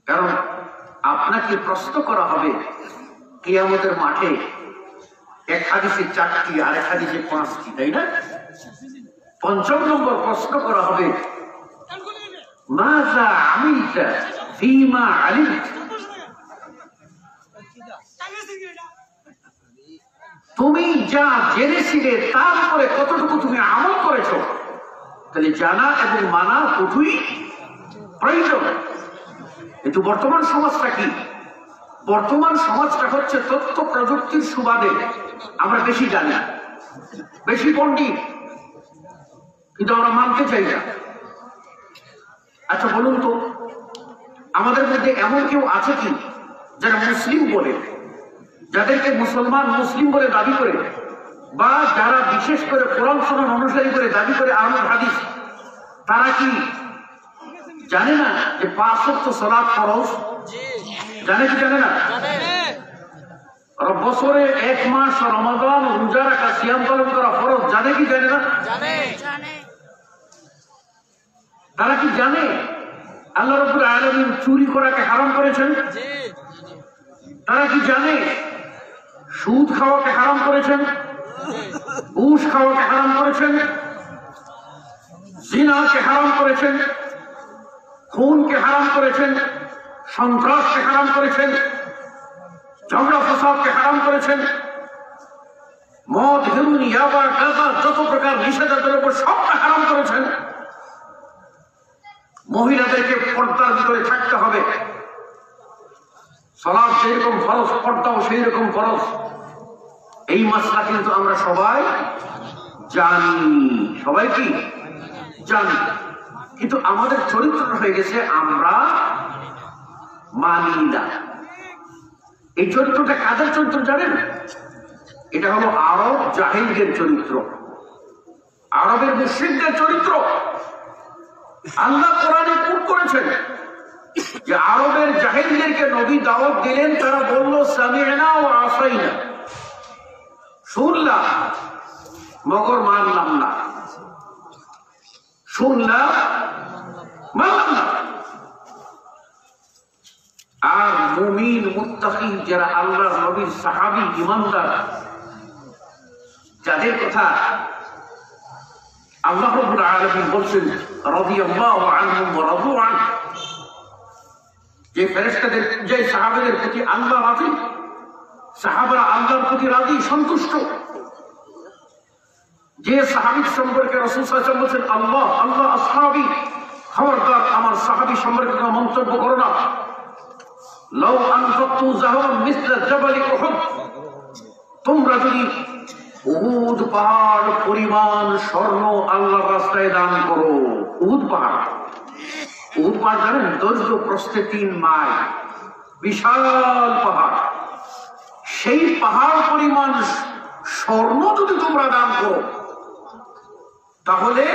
কারণ আপনাকে প্রশ্ন করা হবে কিয়ামতের মাঠে, এক হাদিসে 4টি আর এক হাদিসে 5টি, তাই না? 5ম নম্বর প্রশ্ন করা হবে মাযা আমিলতা ফীমা আলিমতা, তুমি যা জেনেছিলে তার উপরে কতটুকু তুমি আমল করেছো। তাহলে জানা এবং মানা দুটোই প্রয়োজন। কিন্তু বর্তমান সমাজটা কি? বর্তমান সমাজটা হচ্ছে তথ্য প্রযুক্তির সুবাদে আমরা বেশি জানি, বেশি পণ্ডিত, কিন্তু আমরা মানতে চাই না। আচ্ছা বলুন তো, আমাদের মধ্যে এমন কেউ আছে কি যারা মুসলিম বলে, যাদেরকে মুসলমান মুসলিম বলে দাবি করে, বা যারা বিশেষ করে কোরআন সুন্নাহ অনুসারী করে দাবি করে আহমদ হাদিস, তারা কি জানে না যে 5 ওয়াক্ত সালাত ফরজ? জানে কি জানে না? বছরে 1 মাস রমাদান রোজা রাখা, সিয়াম পালন করা ফরজ, জানে কি জানে না? তারা কি জানে আল্লাহ রাব্বুল আলামিন চুরি করাকে হারাম করেছেন? তারা কি জানে সুদ খাওয়াকে হারাম করেছেন, ঘুষ খাওয়াকে হারাম করেছেন, জিনাকে হারাম করেছেন, খুনকে হারাম করেছেন, সন্ত্রাসকে হারাম করেছেন, ঝগড়া ফসাদকে হারাম করেছেন, মদ হেরোইন ইয়াবা গাঁজা যত প্রকার নিষেধাজ্ঞার উপর সবটা হারাম করেছেন। মহিলাদেরকে পর্দার ভিতরে থাকতে হবে, সালাত যেরকম ফরজ পর্দাও সেই রকম ফরজ। এই মাসলা কিন্তু আমরা সবাই জানি, সবাই কি জানি, কিন্তু আমাদের চরিত্রটা হয়ে গেছে আমরা মানি না। এই চরিত্রটা কাদের চরিত্র জানেন? এটা হলো আরব জাহিলদের চরিত্র, আরবের মুশরিকদের চরিত্র। আল্লাহ কোরআনে উল্লেখ করেছেন যে আরবের জাহিলদেরকে নবী দাওয়াত দিলেন, তারা বলল সামি'না ওয়া আসাইনা, শুনলাম মগর মানলাম না, শুনলাম মানলাম না। আর মুমিন মুত্তাকি যারা আল্লাহর নবীর সাহাবী ঈমানদার, যাদের কথা আল্লাহ রাব্বুল আলামিন বলছেন রাদিয়াল্লাহু আনহুম ওয়া রাদু আন, যে ফেরেশতাদের, যে সাহাবাদের প্রতি আল্লাহ রাজি, সাহাবারা আল্লাহর প্রতি রাজি সন্তুষ্ট, যে সাহাবী সম্পর্কে রাসূল সাল্লাল্লাহু আলাইহি ওয়াসাল্লাম বলেছেন আল্লাহ আল্লাহ আসহাবী, খবরদার আমার সাহাবী সম্পর্কে কোনো মন্তব্য করো না। লাউ আনফাকতু যাহরান মিসলা জাবালি উহুদ, তোমরা যদি উহুদ পাহাড় পরিমাণ স্বর্ণ আল্লাহর রাস্তায় দান করো। উহুদ পাহাড়, উহুদ পাহাড় জানেন দৈর্ঘ্য প্রস্থে 3 মাইল, বিশাল পাহাড়। সেই পাহাড় পরিমাণ স্বর্ণ যদি তোমরা দান করো, তাহলে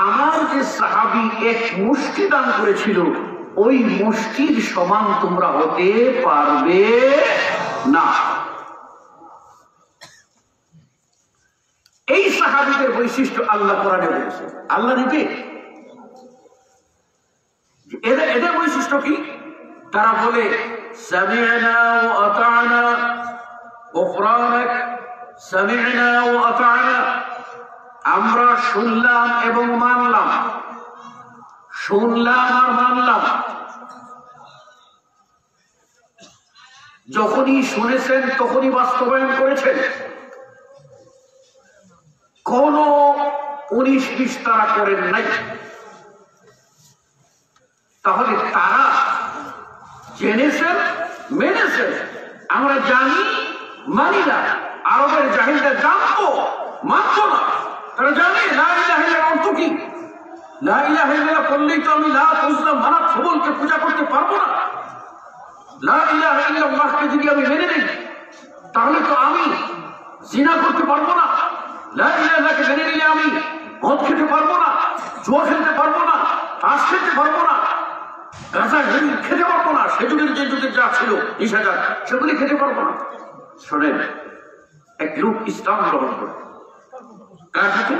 আমার যে সাহাবী 1 মুষ্টি দান করেছিল, ওই মুষ্টির সমান তোমরা হতে পারবে না। এই সাহাবীদের বৈশিষ্ট্য আল্লাহ কোরআনে বলেছে, আল্লাহ নিজে। এদের বৈশিষ্ট্য কি? তারা বলে সামি'না ওয়া আতা'না গুফরানাক, সামি'না ওয়া আতা'না, আমরা শুনলাম এবং মানলাম, শুনলাম আর মানলাম। যখনই শুনেছেন তখনই বাস্তবায়ন করেছেন, কোন 19-20 তারা করেন নাই। তাহলে তারা জেনেছেন, মেনেছেন। আমরা জানি, মানি না। আরবের জাহিলরা জানতো, মানতো না। তারা জানে লা ইলাহা ইল্লাল্লাহ অর্থ কি। লা ইলাহা ইল্লাল্লাহ বললেই তো আমি লাত উজ্জা মানাত হুবলকে পূজা করতে পারবো না। লা ইলাহা ইল্লাল্লাহকে যদি আমি মেনে নিই, তাহলে তো আমি জিনা করতে পারবো না। লা ইলাহাকে মেনে নিলে আমি মদ খেতে পারবো না, জুয়া খেলতে পারবো না, তাস খেলতে পারবো না, গাঁজা খেতে পারবো না, সেযুগের যে যুগে যা ছিল নিষেধাজ্ঞা, সেগুলি খেতে পারবো না। শোনেন, এক লোক ইসলাম গ্রহণ করে, কার সাথে?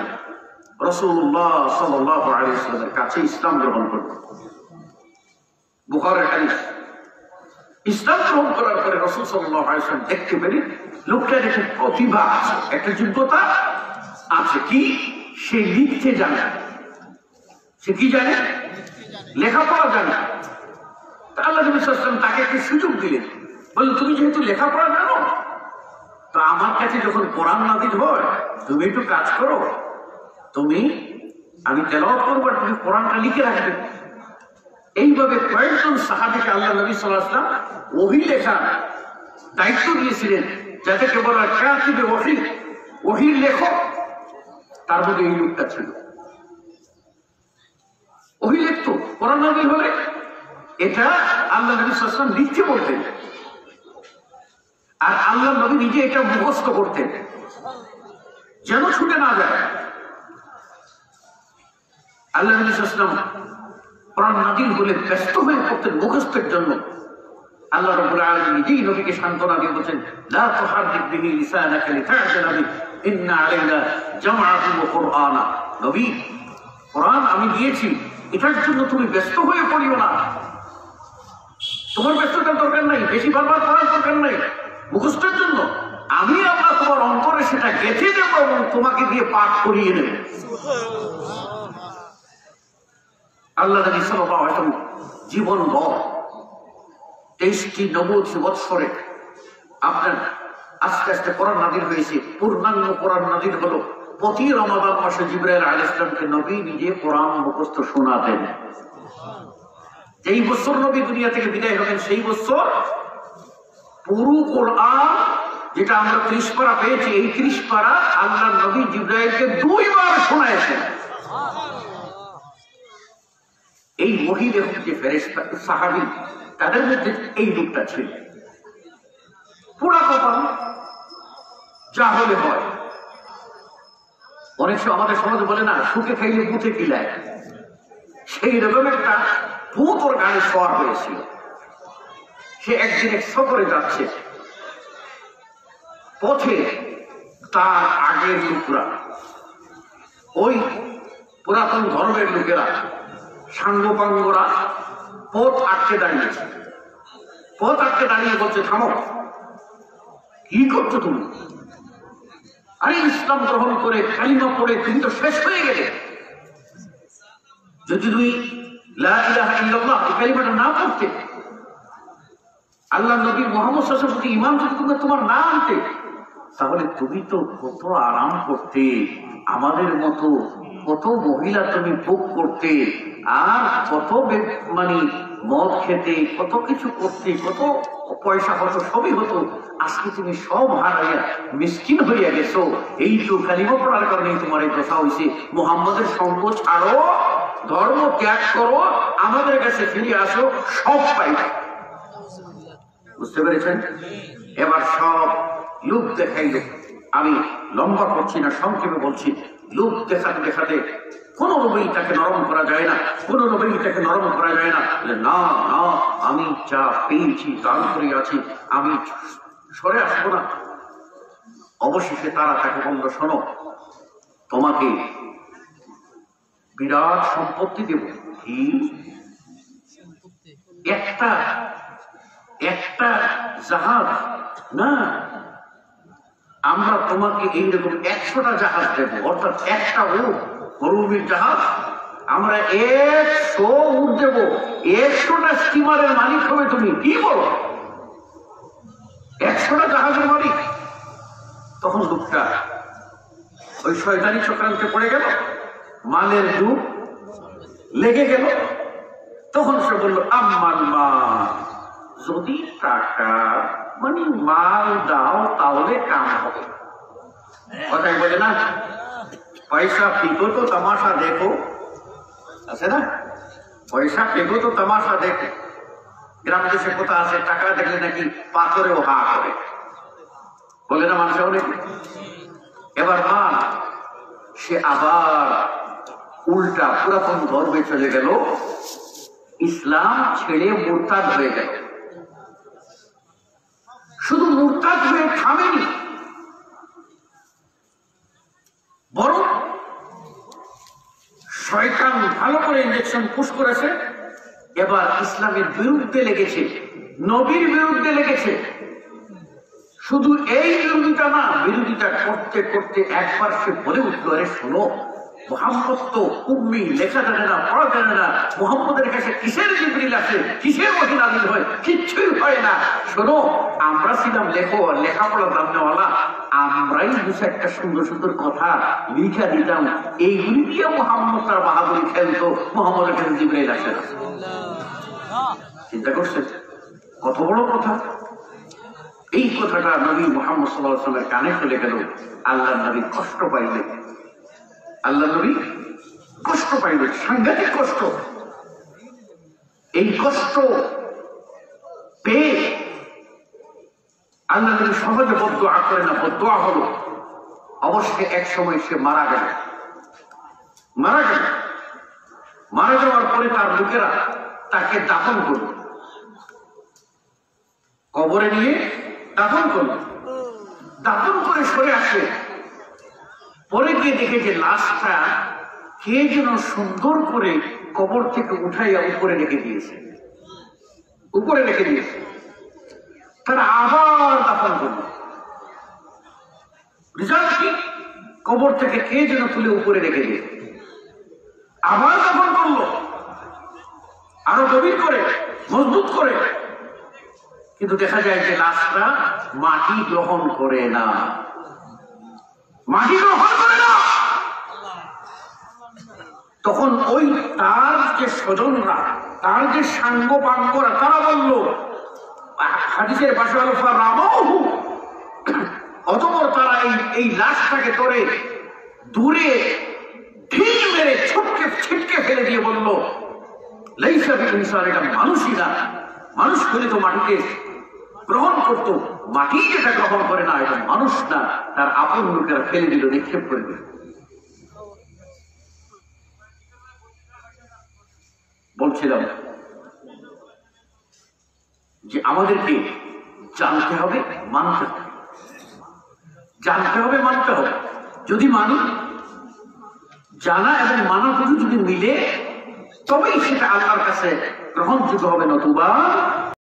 রাসূলুল্লাহ সাল্লাল্লাহু আলাইহি ওয়াসাল্লামের কাছে ইসলাম গ্রহণ করল। বুখারীর হাদিস। ইসলাম গ্রহণ করার পরে রাসূল সাল্লাল্লাহু আলাইহি ওয়াসাল্লাম দেখতে পেলেন লোকটার একটা প্রতিভা আছে, একটা যোগ্যতা আছে। কি? সে লিখতে জানে। সে কি জানে? লেখাপড়া জানে। আল্লাহ নবী সাল্লাল্লাহু আলাইহি ওয়াসাল্লাম তাকে একটা সুযোগ দিলেন, বললেন তুমি যেহেতু লেখাপড়া জানো, তো আমার কাছে যখন কোরআন নাযিল হয় তুমি একটু কাজ করো, আমি তেলাওয়াত করবো আর তুমি কোরআনটা লিখে রাখবে। এইভাবে কয়েকজন সাহাবীকে আল্লাহ নবী সাল্লাল্লাহু আলাইহি ওয়াসাল্লাম ওহী লেখার দায়িত্ব দিয়েছিলেন, যাতে কেবল কাতিবে ওহী, ওহীর লেখক, তার মধ্যে এই লোকটা ছিল। ওহী লিখতো, কোরআন নাযিল হলে এটা আল্লাহ নবী সাল্লাল্লাহু আলাইহি ওয়াসাল্লাম লিখতে বলতেন, আর আল্লাহ নবী নিজে এটা মুখস্থ করতেন যেন ছুটে না যায়। আল্লাহ নবী সাল্লাল্লাহু আলাইহি ওয়াসাল্লাম কোরআন নাযিল হলে ব্যস্ত হয়ে পড়তেন মুখস্থের জন্য। আল্লাহ রাব্বুল আলামিন নিজেই নবীকে সান্ত্বনা দিয়ে বলেন, লা তুহাররিক বিহি লিসানাকা লিতা'জালা বিহি ইন্না আলাইনা জামআহু ওয়া কুরআনা। নবী, কোরআন আমি দিয়েছি, এটার জন্য তুমি ব্যস্ত হয়ে পড়িও না। তোমার ব্যস্ততার দরকার নাই, বেশি বারবার পড়ার দরকার নাই মুখস্থের জন্য। আমি আল্লাহ তোমার অন্তরে সেটা গেঁথে দেব এবং তোমাকে দিয়ে পাঠ করিয়ে নেব। আল্লাহ নবী সাল্লাল্লাহু আলাইহি ওয়াসাল্লাম জীবনভর 23টি নবুয়ত বৎসরে আপনার আস্তে আস্তে কোরআন নাযিল হয়েছে। পূর্ণাঙ্গ কোরআন নাযিল হলো প্রতি রমাদান মাসে জিবরাইল আলাইহিস সালামকে নবী নিজে কোরআন মুখস্থ শোনাতেন। যেই বছর নবী দুনিয়া থেকে বিদায় হবেন সেই বছর পুরো কোরআন, যেটা আমরা 30 পারা পেয়েছি, এই 30 পারা আল্লাহ নবী জিবরাইলকে 2 বার শোনায়েছেন। এই মহিলা যে ফেরেশতা সাহাবী, তাদের মধ্যে এই লোকটা ছিল। পুরা কপাল যা হলে হয়। অনেক সময় আমাদের সমাজে বলে না, সুখে খাইলে বুথে কিলায়, সেই রকম একটা ভূত ওর গাড়ি সওয়ার হয়েছিল। সে একদিন এক সফরে যাচ্ছে, পথে তার আগের লোকরা, ওই পুরাতন ধর্মের লোকেরা, সাঙ্গপাঙ্গরা পথ আটকে দাঁড়িয়েছে। পথ আটকে দাঁড়িয়ে বলছে, থামো, কি করছো তুমি? আরে ইসলাম গ্রহণ করে কালিমা পড়ে তুমি তো শেষ হয়ে গেলে। যদি তুমি লা ইলাহা ইল্লাল্লাহ এই কালিমাটা না পড়তে, আল্লাহ নবী মুহাম্মদ সাল্লাল্লাহু আলাইহি ওয়াসাল্লাম ইমাম যদি তুমি তোমার না আনতে, তাহলে তুমি তো কত আরাম করতে, আমাদের মতো কত মহিলা তুমি ভোগ করতে, আর কত মানে মদ খেতে, কত কিছু করতে, কত পয়সা হতো, সবই হতো। আজকে তুমি সব হারাইয়া মিসকিন হইয়া গেছো। এই তো কালিমা পড়ার কারণে তোমার এই দশা হয়েছে। মুহাম্মদের সঙ্গ ছাড়ো, ধর্ম ত্যাগ করো, আমাদের কাছে ফিরে আসো, সব পাইবে। বুঝতে পেরেছেন? এবার সব লোক দেখাইল। আমি লম্বা করছি না, সংক্ষেপে বলছি। লোক দেখাতে দেখাতে কোন নবী তাকে নরম করা যায় না, কোন নবী তাকে নরম করা যায় না। না না, আমি যা পেয়েছি তার উপরে আছি, আমি সরে আসবো না। অবশেষে তারা তাকে বলল, শোনো, তোমাকে বিরাট সম্পত্তি দেব। কি? একটা জাহাজ না, আমরা তোমাকে এইরকম 100টা জাহাজ দেব, অর্থাৎ একটা গরুবির জাহাজ। আমরা 100 উট দেব, 100টা স্টিমারের মালিক হবে তুমি। কি বলো? 100টা জাহাজের মালিক? তখন লোকটা ওই শয়তানি চক্রান্তে পড়ে গেল, মালের যুগ লেগে গেল। তখন সে বলল, আম্মান মাল, যদি টাকা মানে মাল দাও তাহলে কাম হবে। কথাই বলে না, পয়সা ফিকো তো তামাশা দেখো, আছে না? পয়সা ফিকো তো তামাশা দেখো। গ্রাম দেশে কোথা আছে, টাকা দেখলে নাকি পাথরেও হা করে, বলে না মানুষ অনেক। এবার মাল, সে আবার উল্টা পুরাতন ধর্মে চলে গেল, ইসলাম ছেড়ে মুরতাদ হয়ে গেল। শুধু মুরতাদ হয়ে থামেনি, বরং শয়তান ভালো করে ইঞ্জেকশন পুশ করেছে, এবার ইসলামের বিরুদ্ধে লেগেছে, নবীর বিরুদ্ধে লেগেছে। শুধু এই বিরোধিতা না, বিরোধিতা করতে করতে একবার সে বলে উঠলো, আরে শোনো, মুহাম্মদ তো উম্মি, লেখা জানে না, পড়া জানে না, মুহাম্মদের কাছে কিসের জিবরিল আছে, কিসের ওহী নাযিল হয়, কিচ্ছুই হয় না। শোনো, আমরা ছিলাম লেখাপড়া জাননেওয়ালা, আমরাই বুঝে একটা সুন্দর সুন্দর কথা লিখা দিতাম, এইগুলি দিয়ে মুহাম্মদ তার বাহাদুরি খেলতো, মুহাম্মদের কাছে জিবরিল আসে না। চিন্তা করছেন কত বড় কথা। এই কথাটা নবী মুহাম্মদ সাল্লাল্লাহু আলাইহি ওয়াসাল্লামের কানে চলে গেল। আল্লাহ নবী কষ্ট পাইলেন, আল্লাহ নবী কষ্ট পাইলেন, সাংঘাতিক কষ্ট। এই কষ্ট পেয়ে আল্লাহ নবী সহজে বদদুআ করে না, বদদুআ হলো। অবশ্যই এক সময় সে মারা গেল। মারা যাওয়ার পরে তার লোকেরা তাকে দাফন করল, কবরে নিয়ে দাফন করল। দাফন করে সরে আসে, পরে গিয়ে দেখে যে লাশটা কে যেন সুন্দর করে কবর থেকে উঠাইয়া উপরে রেখে দিয়েছে, তারা আবার দাফন করল। রিজাল্ট কি? কবর থেকে কে যেন তুলে উপরে রেখে দিয়েছে, আবার দাফন করলো, আরো গভীর করে, মজবুত করে। কিন্তু দেখা যায় যে লাশটা মাটি গ্রহণ করে না, তখন ওই তার যে স্বজনরা, তার যে সাঙ্গ পাঙ্গরা, তারা বলল, হাদিসের ভাষা হলো ফারামাহু, অতঃপর তারা এই লাশটাকে ধরে দূরে ঢিল মেরে ছিটকে ফেলে দিয়ে বলল, লাইসা বিল-ইনসান, এটা মানুষই না, মানুষ হলে তো মাটিকে গ্রহণ করতো, মাটি যেটা গ্রহণ করে না এটা মানুষ না। তার আপন লোকেরা ফেলে দিল, নিক্ষেপ করে দিল। বলছিলাম যে আমাদেরকে জানতে হবে, মানতে হবে, জানতে হবে, মানতে হবে। যদি মানি, জানা এবং মানা দুটো যদি মিলে, তবেই সেটা আল্লাহর কাছে গ্রহণযোগ্য হবে, নতুবা